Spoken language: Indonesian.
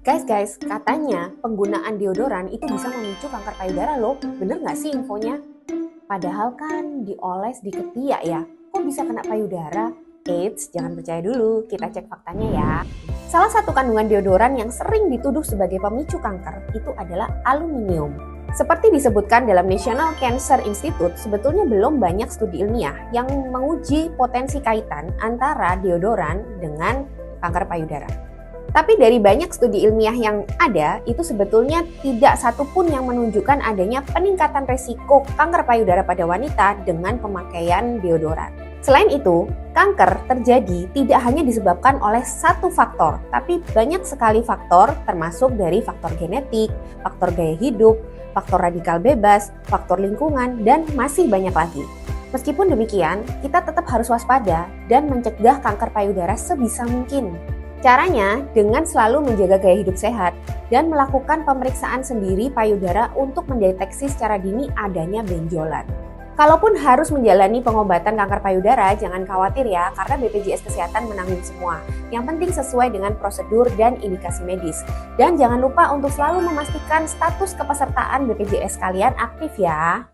Guys, katanya penggunaan deodoran itu bisa memicu kanker payudara loh. Bener nggak sih infonya? Padahal kan dioles di ketiak ya. Kok bisa kena payudara? Eits, jangan percaya dulu. Kita cek faktanya ya. Salah satu kandungan deodoran yang sering dituduh sebagai pemicu kanker itu adalah aluminium. Seperti disebutkan dalam National Cancer Institute, sebetulnya belum banyak studi ilmiah yang menguji potensi kaitan antara deodoran dengan kanker payudara. Tapi dari banyak studi ilmiah yang ada, itu sebetulnya tidak satu pun yang menunjukkan adanya peningkatan resiko kanker payudara pada wanita dengan pemakaian deodoran. Selain itu, kanker terjadi tidak hanya disebabkan oleh satu faktor, tapi banyak sekali faktor termasuk dari faktor genetik, faktor gaya hidup, faktor radikal bebas, faktor lingkungan, dan masih banyak lagi. Meskipun demikian, kita tetap harus waspada dan mencegah kanker payudara sebisa mungkin. Caranya dengan selalu menjaga gaya hidup sehat dan melakukan pemeriksaan sendiri payudara untuk mendeteksi secara dini adanya benjolan. Kalaupun harus menjalani pengobatan kanker payudara, jangan khawatir ya, karena BPJS Kesehatan menanggung semua. Yang penting sesuai dengan prosedur dan indikasi medis. Dan jangan lupa untuk selalu memastikan status kepesertaan BPJS kalian aktif ya.